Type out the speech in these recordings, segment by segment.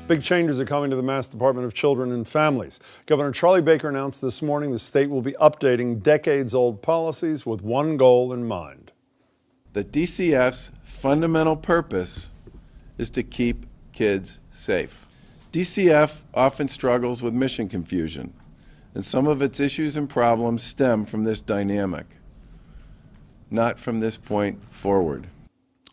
Big changes are coming to the Mass Department of Children and Families. Governor Charlie Baker announced this morning the state will be updating decades-old policies with one goal in mind. The DCF's fundamental purpose is to keep kids safe. DCF often struggles with mission confusion, and some of its issues and problems stem from this dynamic, not from this point forward.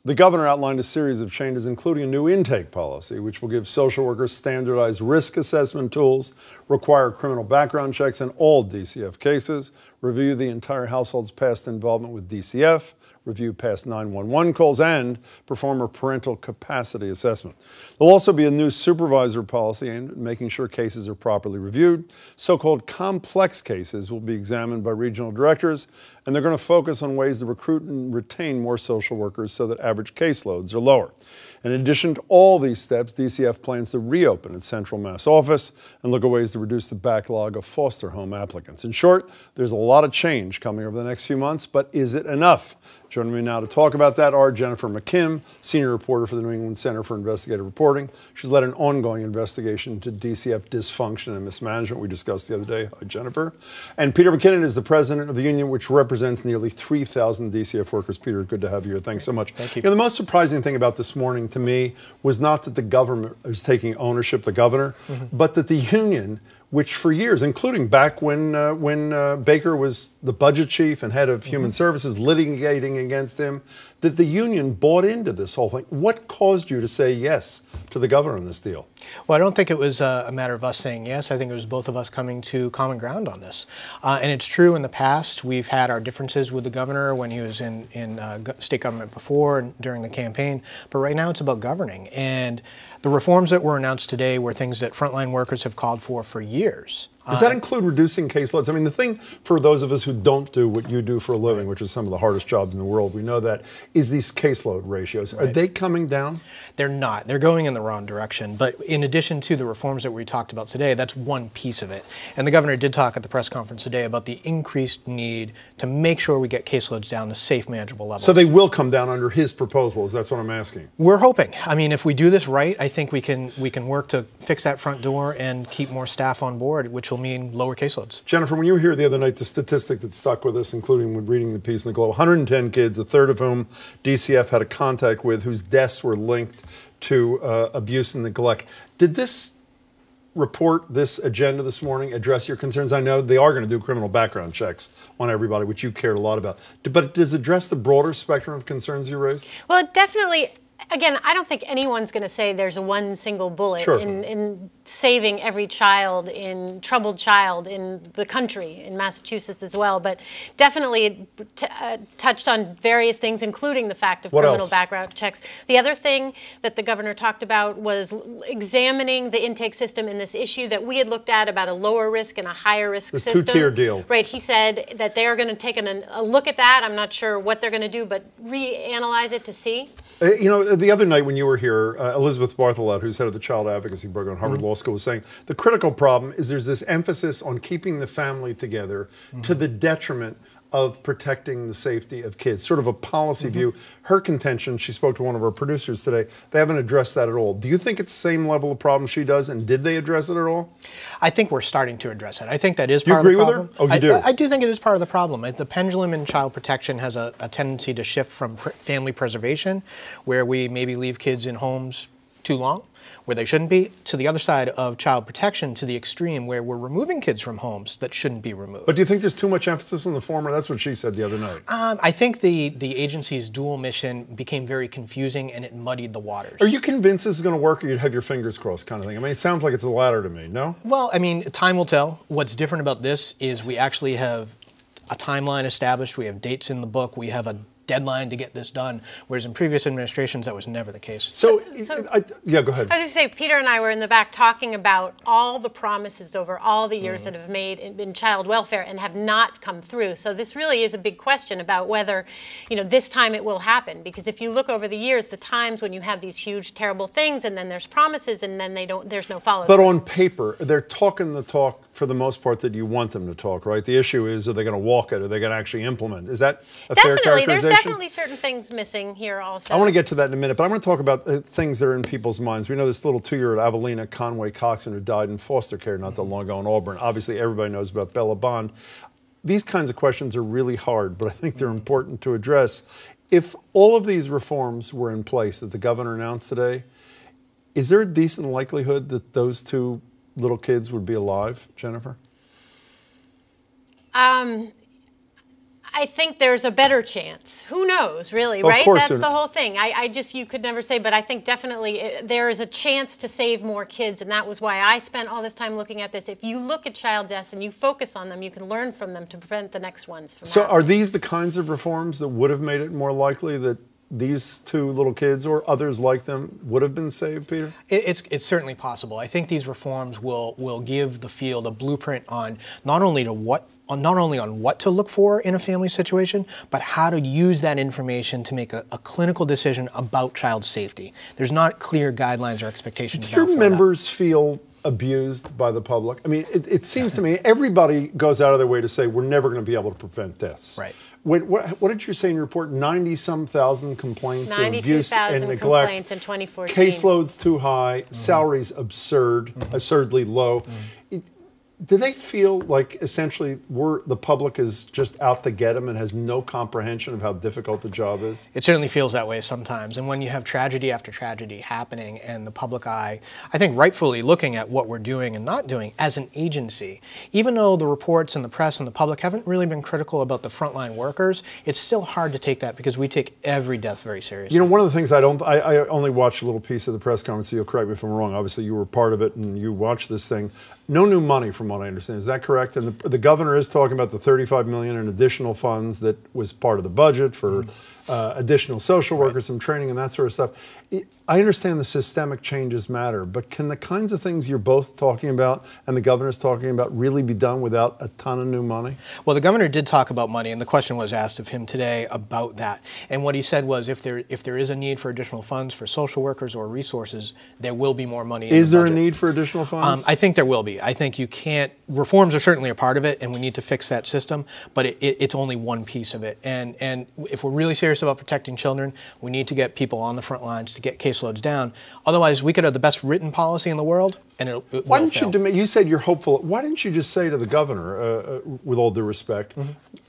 The governor outlined a series of changes, including a new intake policy, which will give social workers standardized risk assessment tools, require criminal background checks in all DCF cases, review the entire household's past involvement with DCF, review past 911 calls, and perform a parental capacity assessment. There'll also be a new supervisor policy aimed at making sure cases are properly reviewed. So-called complex cases will be examined by regional directors, and they're going to focus on ways to recruit and retain more social workers so that average caseloads are lower. In addition to all these steps, DCF plans to reopen its Central Mass office and look at ways to reduce the backlog of foster home applicants. In short, there's a lot of change coming over the next few months, but is it enough? Joining me now to talk about that are Jennifer McKim, senior reporter for the New England Center for Investigative Reporting. She's led an ongoing investigation into DCF dysfunction and mismanagement we discussed the other day. Hi, Jennifer. And Peter McKinnon is the president of the union, which represents nearly 3,000 DCF workers. Peter, good to have you here. Thanks so much. Thank you. The most surprising thing about this morning to me was not that the government is taking ownership, the governor, but that the union, which for years, including back when Baker was the budget chief and head of Human Services litigating against him, that the union bought into this whole thing. What caused you to say yes to the governor on this deal? Well, I don't think it was a matter of us saying yes. I think it was both of us coming to common ground on this. And it's true in the past, we've had our differences with the governor when he was in state government before and during the campaign. But right now it's about governing. And the reforms that were announced today were things that frontline workers have called for years. Does that include reducing caseloads? I mean, the thing for those of us who don't do what you do for a living, which is some of the hardest jobs in the world, we know that, is these caseload ratios. Are they coming down? They're not. They're going in the wrong direction. But in addition to the reforms that we talked about today, that's one piece of it. And the governor did talk at the press conference today about the increased need to make sure we get caseloads down to safe, manageable levels. So they will come down under his proposals. That's what I'm asking. We're hoping. I mean, if we do this right, I think we can work to fix that front door and keep more staff on board, which will mean lower caseloads. Jennifer, when you were here the other night, the statistic that stuck with us, including when reading the piece in the Globe, 110 kids, a third of whom DCF had a contact with, whose deaths were linked to abuse and neglect. Did this report, this agenda this morning, address your concerns? I know they are going to do criminal background checks on everybody, which you cared a lot about. But does it address the broader spectrum of concerns you raised? Well, it definitely. Again, I don't think anyone's going to say there's one single bullet in saving every troubled child in the country, in Massachusetts as well. But definitely it touched on various things, including the fact of criminal background checks. The other thing that the governor talked about was examining the intake system in this issue that we had looked at about a lower risk and a higher risk system. This two-tier deal. Right. He said that they are going to take a look at that. I'm not sure what they're going to do, but reanalyze it to see. You know, the other night when you were here, Elizabeth Bartholet, who's head of the Child Advocacy Program at Harvard Law School, was saying the critical problem is there's this emphasis on keeping the family together to the detriment of protecting the safety of kids, sort of a policy view. Her contention, she spoke to one of our producers today, they haven't addressed that at all. Do you think it's the same level of problem she does, and did they address it at all? I think we're starting to address it. I think that is part of the problem. You agree with her? Oh, you do? I do think it is part of the problem. The pendulum in child protection has a tendency to shift from family preservation, where we maybe leave kids in homes too long, where they shouldn't be, to the other side of child protection, to the extreme where we're removing kids from homes that shouldn't be removed. But do you think there's too much emphasis on the former? That's what she said the other night. I think the agency's dual mission became very confusing and it muddied the waters. Are you convinced this is going to work, or you'd have your fingers crossed kind of thing? I mean, it sounds like it's the latter to me, no? Well, I mean, time will tell. What's different about this is we actually have a timeline established. We have dates in the book. We have a deadline to get this done, whereas in previous administrations that was never the case. Yeah, go ahead. I was going to say, Peter and I were in the back talking about all the promises over all the years that have made in child welfare and have not come through. So this really is a big question about whether, this time it will happen. Because if you look over the years, the times when you have these huge, terrible things, and then there's promises, and then there's no follow-through. But on paper, they're talking the talk for the most part that you want them to talk, right? The issue is, are they going to walk it? Are they going to actually implement? Is that a fair characterization? definitely certain things missing here also. I want to get to that in a minute, but I want to talk about things that are in people's minds. We know this little 2-year-old Avelina Conway Coxon who died in foster care not that long ago in Auburn. Obviously, everybody knows about Bella Bond. These kinds of questions are really hard, but I think they're important to address. If all of these reforms were in place that the governor announced today, is there a decent likelihood that those 2 little kids would be alive, Jennifer? I think there's a better chance. Who knows, really, right? Of course. That's the whole thing. You could never say, but I think definitely there is a chance to save more kids, and that was why I spent all this time looking at this. If you look at child deaths and you focus on them, you can learn from them to prevent the next ones from happening. Are these the kinds of reforms that would have made it more likely that these 2 little kids or others like them would have been saved, Peter? It's certainly possible. I think these reforms will give the field a blueprint on not only on what to look for in a family situation, but how to use that information to make a clinical decision about child safety. There's not clear guidelines or expectations. Do your members feel abused by the public? I mean, it seems to me everybody goes out of their way to say we're never going to be able to prevent deaths. Right. What did you say in your report? 90-some thousand complaints of abuse and neglect. 92,000 complaints in 2014. Caseloads too high, salaries absurd, absurdly low. Do they feel like essentially the public is just out to get them and has no comprehension of how difficult the job is? It certainly feels that way sometimes. And when you have tragedy after tragedy happening and the public eye, I think rightfully looking at what we're doing and not doing as an agency, even though the reports and the press and the public haven't really been critical about the frontline workers, it's still hard to take that because we take every death very seriously. You know, one of the things I only watched a little piece of the press conference, so you'll correct me if I'm wrong. Obviously, you were part of it and you watched this thing. No new money, from what I understand. Is that correct? And the governor is talking about the $35 million in additional funds that was part of the budget for additional social workers, some training and that sort of stuff. I understand the systemic changes matter, but can the kinds of things you're both talking about and the governor's talking about really be done without a ton of new money? Well, the governor did talk about money, and the question was asked of him today about that. And what he said was if there is a need for additional funds for social workers or resources, there will be more money in the budget. Is there a need for additional funds? I think there will be. I think you can't, reforms are certainly a part of it, and we need to fix that system, but it's only one piece of it. And if we're really serious about protecting children, we need to get people on the front lines to get caseloads down. Otherwise, we could have the best written policy in the world, and it Why will didn't fail. you said you're hopeful. Why didn't you just say to the governor, with all due respect,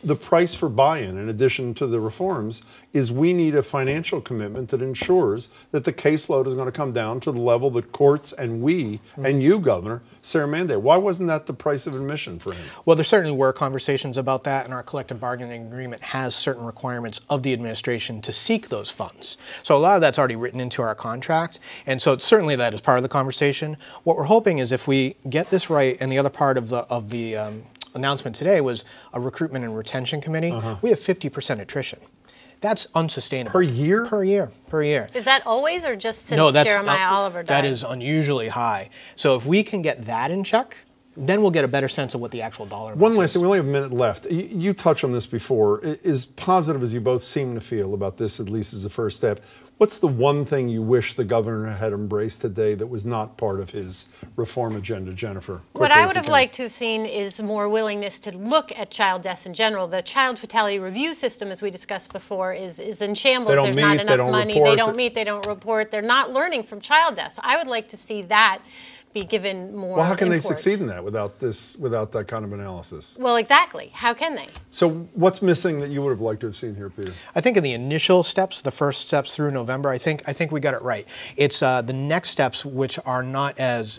the price for buy-in, in addition to the reforms, is we need a financial commitment that ensures that the caseload is going to come down to the level that courts and we, and you, Governor, say are mandated. Why wasn't that the price of admission for him? Well, there certainly were conversations about that, and our collective bargaining agreement has certain requirements of the administration to seek those funds. So a lot of that's already written into our contract, and so certainly that is part of the conversation. What we're hoping is if we get this right, and the other part of the announcement today was a recruitment and retention committee, we have 50% attrition. That's unsustainable. Per year? Per year. Per year. Is that always or just since Jeremiah Oliver died? That is unusually high. So if we can get that in check, then we'll get a better sense of what the actual dollar amount is. One last thing, we only have a minute left. You touched on this before. As positive as you both seem to feel about this, at least as a first step, what's the one thing you wish the governor had embraced today that was not part of his reform agenda, Jennifer? What I would have liked to have seen is more willingness to look at child deaths in general. The child fatality review system, as we discussed before, is in shambles. There's not enough money. They don't meet, they don't report. They're not learning from child deaths. So I would like to see that be given more Well, how can import. they succeed in that without that kind of analysis? Well, exactly. How can they? So what's missing that you would have liked to have seen here, Peter? I think in the initial steps, the first steps through November, I think we got it right. It's the next steps, which are not as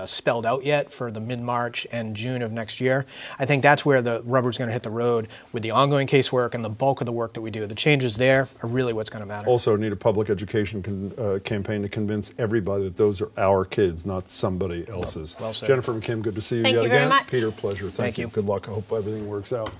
spelled out yet for the mid-March and June of next year. I think that's where the rubber's going to hit the road with the ongoing casework and the bulk of the work that we do. The changes there are really what's going to matter. Also need a public education campaign to convince everybody that those are our kids, not somebody else's. Well said. Jennifer McKim, good to see you Thank yet you again. very much. Peter, pleasure. Thank you. you. Good luck. I hope everything works out.